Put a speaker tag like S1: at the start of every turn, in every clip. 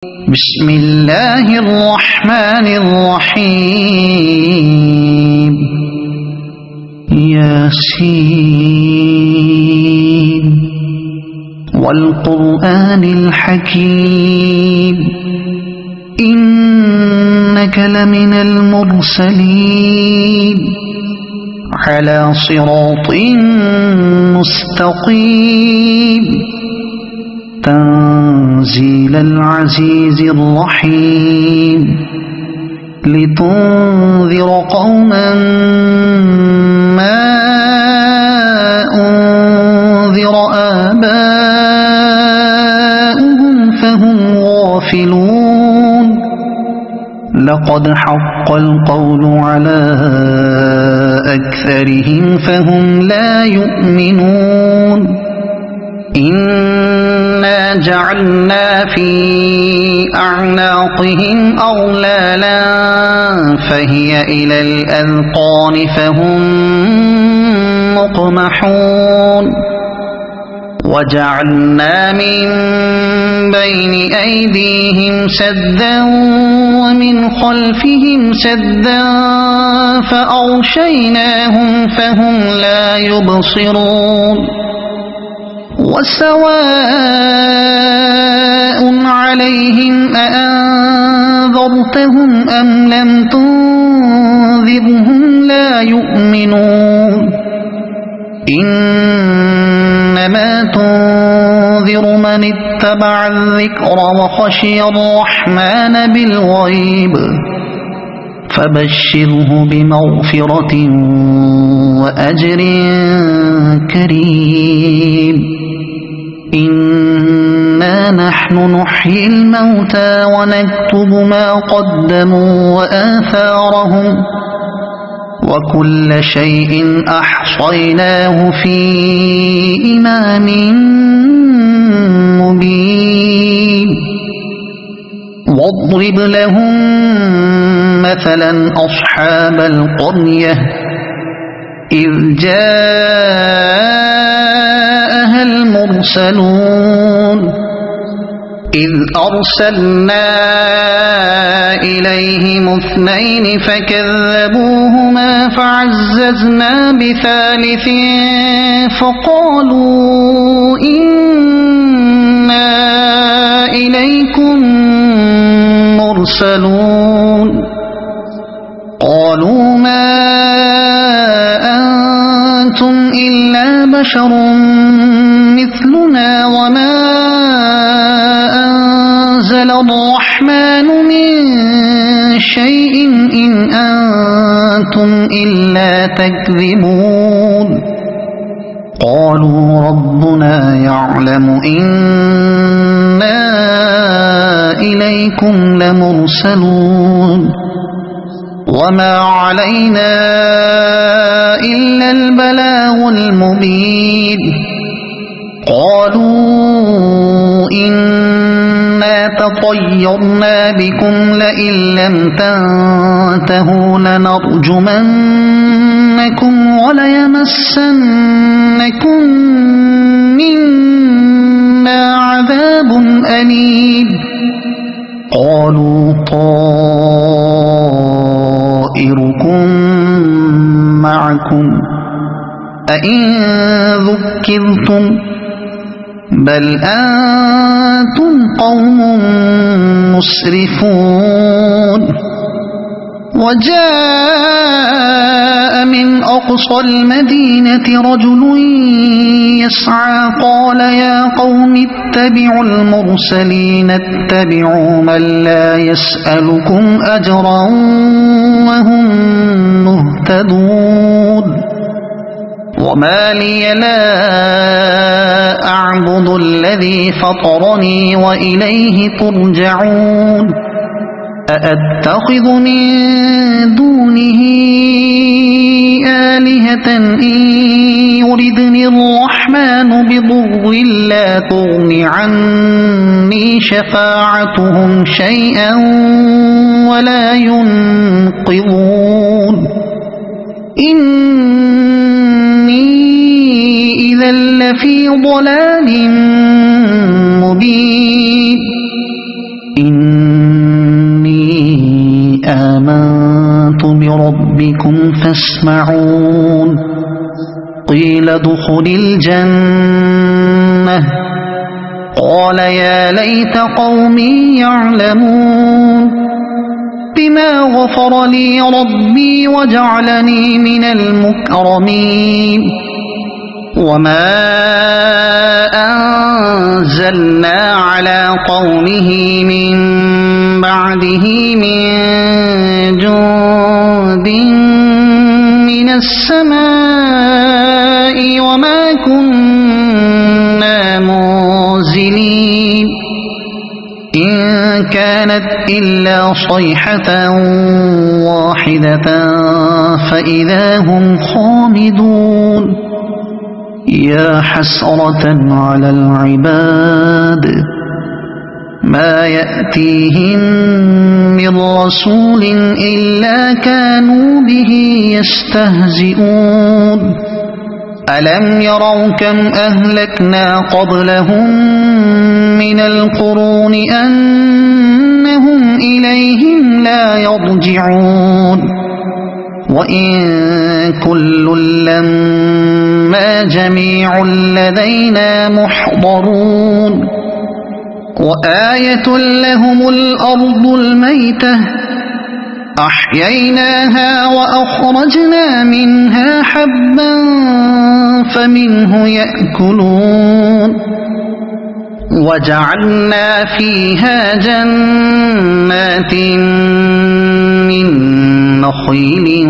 S1: بسم الله الرحمن الرحيم. ياسين والقرآن الحكيم إنك لمن المرسلين على صراط مستقيم تنزيل العزيز الرحيم لتنذر قوما ما أنذر آباؤهم فهم غافلون. لقد حق القول على أكثرهم فهم لا يؤمنون. إنا جعلنا في أعناقهم أغلالا فهي إلى الأذقان فهم مقمحون. وجعلنا من بين أيديهم سدا ومن خلفهم سدا فأغشيناهم فهم لا يبصرون. وسواء عليهم أأنذرتهم أم لم تنذرهم لا يؤمنون. إنما تنذر من اتبع الذكر وخشي الرحمن بالغيب فبشره بمغفرة وأجر كريم. إنا نحن نحيي الموتى ونكتب ما قدموا وآثارهم وكل شيء أحصيناه في إمام مبين. واضرب لهم مثلا أصحاب القرية إذ جاءها المرسلون إذ أرسلنا إليهم اثنين فكذبوهما فعززنا بثالث فقالوا إنا إليكم مرسلون. قالوا ما أنتم إلا بشر مثلنا وما أنزل الرحمن من شيء إن أنتم إلا تكذبون. قالوا ربنا يعلم إنا إليكم لمرسلون وما علينا إلا البلاغ المبين. قالوا إنا تطيرنا بكم لئن لم تنتهوا لنرجمنكم وليمسنكم منا عذاب أليم. قالوا طائركم معكم أئن ذكرتم بل أنتم قوم مسرفون. وجاء من أقصى المدينة رجل يسعى قال يا قوم اتبعوا المرسلين اتبعوا من لا يسألكم أجرا وهم مهتدون. وما لي لا أعبد الذي فطرني وإليه ترجعون. أأتخذ من دونه آلهة إن يردني الرحمن بضر لا تغن عني شفاعتهم شيئا ولا ينقذون. إني إذا لفي ضلال مبين. إني آمنت بربكم فاسمعون قيل ادخل الجنة قال يا ليت قومي يعلمون بما غفر لي ربي وجعلني من المكرمين وما أنزلنا على قومه من بعده من جند من السماء وما كنا منزلين إن كانت إلا صيحة واحدة فإذا هم خامدون يا حسرة على العباد ما يأتيهم من رسول إلا كانوا به يستهزئون ألم يروا كم أهلكنا قبلهم من القرون أنهم إليهم لا يرجعون وإن كل لما جميع لدينا محضرون وآية لهم الأرض الميتة أحييناها وأخرجنا منها حبا فمنه يأكلون وجعلنا فيها جنات من نخيل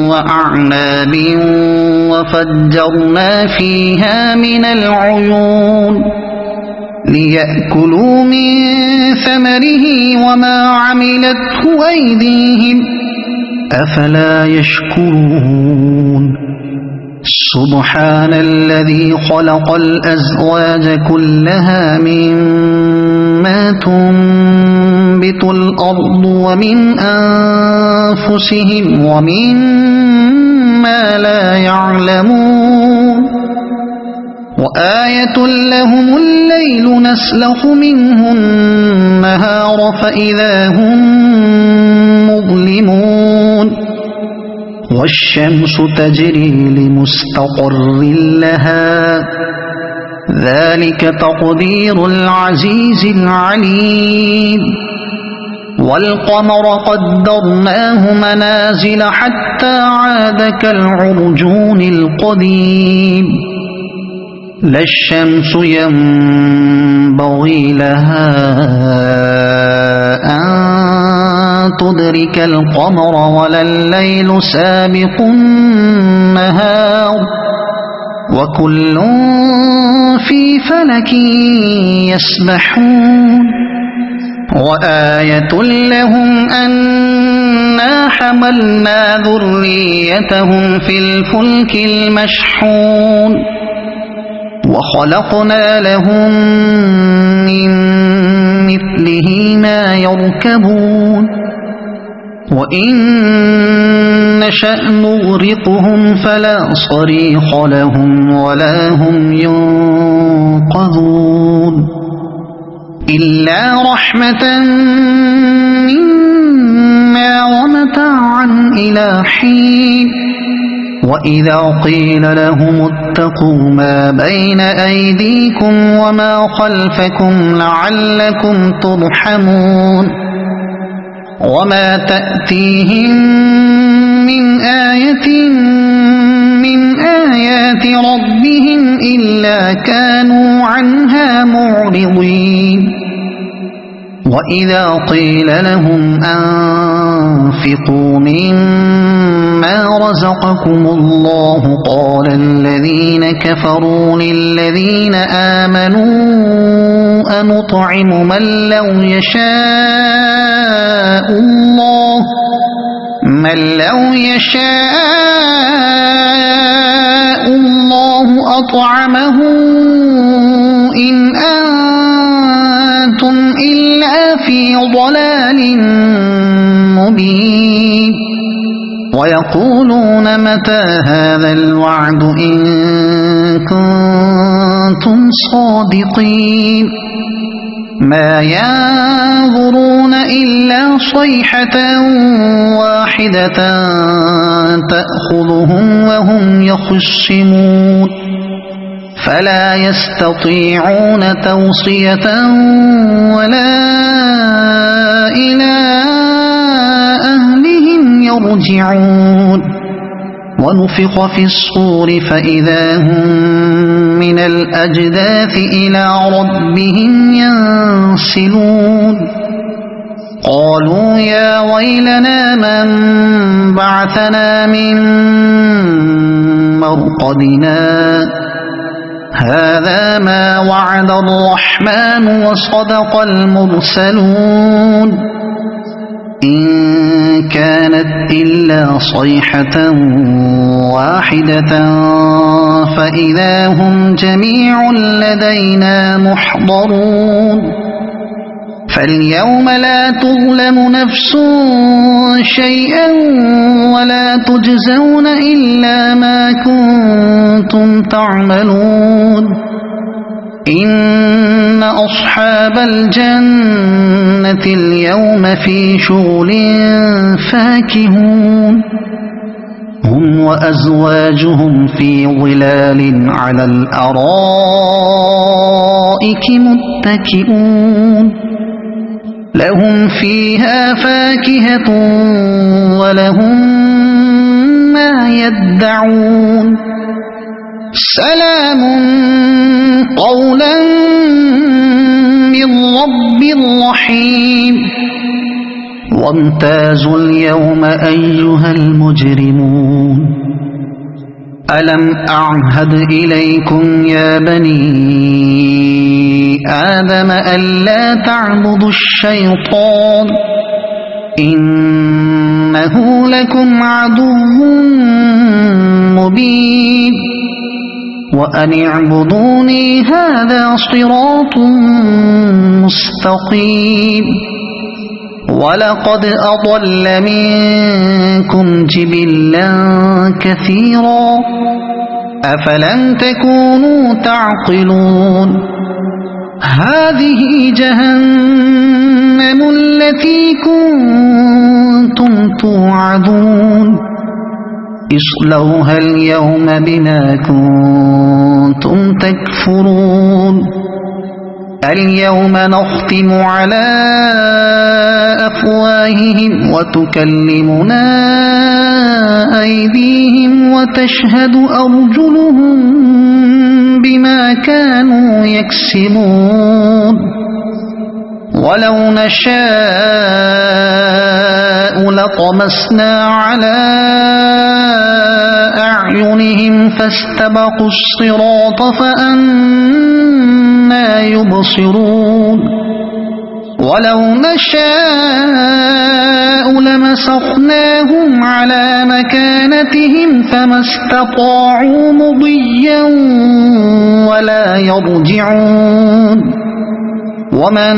S1: وأعناب وفجرنا فيها من العيون ليأكلوا من ثمره وما عملته أيديهم أفلا يشكرون سبحان الذي خلق الأزواج كلها مما تنبت الأرض ومن أنفسهم ومما لا يعلمون وآية لهم الليل نسلخ منه النهار فإذا هم مظلمون والشمس تجري لمستقر لها ذلك تقدير العزيز العليم والقمر قدرناه منازل حتى عاد كالعرجون القديم لا الشمس ينبغي لها أن تدرك القمر ولا الليل سابق النهار وكل في فلك يسبحون وآية لهم أنا حملنا ذريتهم في الفلك المشحون وخلقنا لهم من مثله ما يركبون وإن نشأ نغرقهم فلا صريخ لهم ولا هم ينقذون إلا رحمة منا ومتاعا إلى حين وإذا قيل لهم اتقوا ما بين أيديكم وما خلفكم لعلكم ترحمون وما تأتيهم من آية من آيات ربهم إلا كانوا عنها معرضين وإذا قيل لهم أنفقوا مما رزقكم الله قال الذين كفروا للذين آمنوا أنطعم من لو يشاء الله أطعمه إن أنتم إلا في ضلال مبين ويقولون متى هذا الوعد إن كنتم صادقين ما ينظرون إلا صيحة واحدة تأخذهم وهم يخصمون فلا يستطيعون توصية ولا إلى أهلهم يرجعون ونفخ في الصور فإذا هم من الأجداث إلى ربهم ينسلون قالوا يا ويلنا من بعثنا من مرقدنا هذا ما وعد الرحمن وصدق المرسلون إن كانت إلا صيحة واحدة فإذا هم جميع لدينا محضرون فاليوم لا تظلم نفس شيئا ولا تجزون إلا ما كنتم تعملون إن أصحاب الجنة اليوم في شغل فاكهون هم وأزواجهم في ظلال على الأرائك متكئون لهم فيها فاكهة ولهم ما يدعون سلام قولا من رب رحيم وامتازوا اليوم أيها المجرمون ألم أعهد إليكم يا بني آدم ألا تعبدوا الشيطان إنه لكم عدو مبين وأن اعبدوني هذا صراط مستقيم ولقد أضل منكم جبلا كثيرا أفلم تكونوا تعقلون هذه جهنم التي كنتم توعدون اصلوها اليوم بما كنتم تكفرون اليوم نختم على أفواههم وتكلمنا أيديهم وتشهد أرجلهم بما كانوا يكسبون ولو نشاء لطمسنا على أعينهم فاستبقوا الصراط فأنى يبصرون ولو نشاء لمسخناهم على مكانتهم فما استطاعوا مضيا ولا يرجعون ومن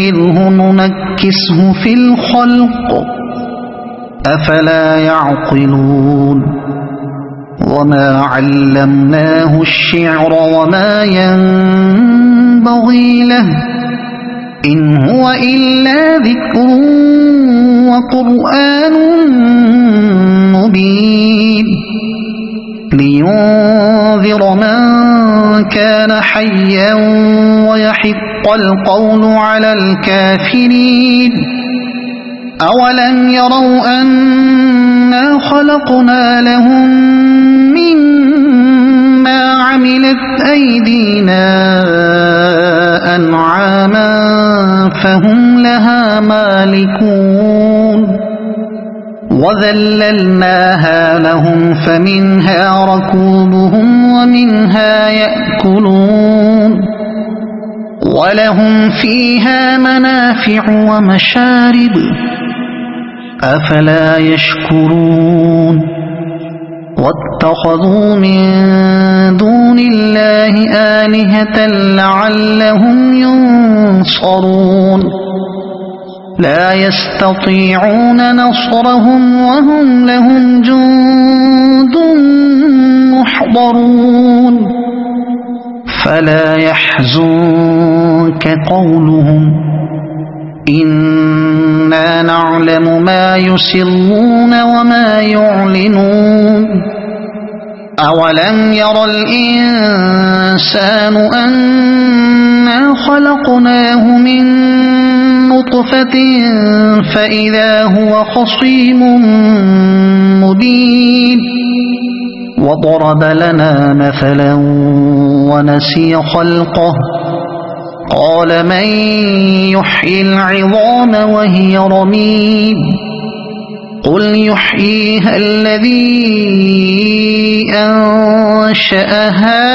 S1: نعمره ننكسه في الخلق أفلا يعقلون وما علمناه الشعر وما ينبغي له إن هو إلا ذكر وقرآن مبين لينذر من كان حيا ويحق القول على الكافرين أولم يروا أنا خلقنا لهم مما عملت أيدينا أنعاما فهم لها مالكون وذللناها لهم فمنها ركوبهم ومنها يأكلون ولهم فيها منافع ومشارب أفلا يشكرون واتخذوا من دون الله آلهة لعلهم ينصرون لا يستطيعون نصرهم وهم لهم جند محضرون فلا يحزنك قولهم إنا نعلم ما يسرون وما يعلنون أولم ير الإنسان أنا خلقناه من نطفة فإذا هو خصيم مبين وضرب لنا مثلا ونسي خلقه قال من يحيي العظام وهي رميم قل يحييها الذي أنشأها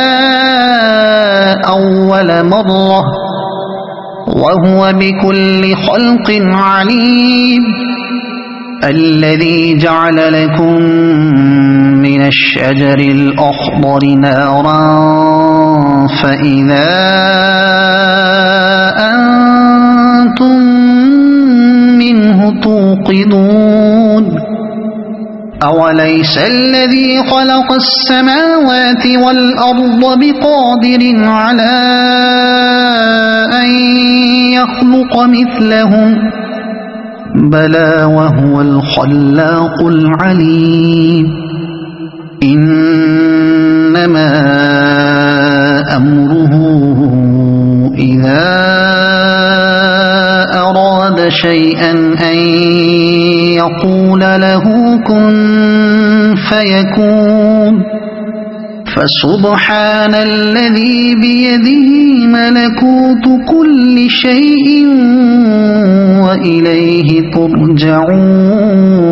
S1: أول مرة وهو بكل خلق عليم الذي جعل لكم من الشجر الأخضر نارا فإذا أنتم منه توقدون أوليس الذي خلق السماوات والأرض بقادر على أن يخلق مثلهم بلى وهو الخلاق العليم إنما أمره إذا أراد شيئا أن يقول له كن فيكون فسبحان الذي بيده ملكوت كل شيء وإليه ترجعون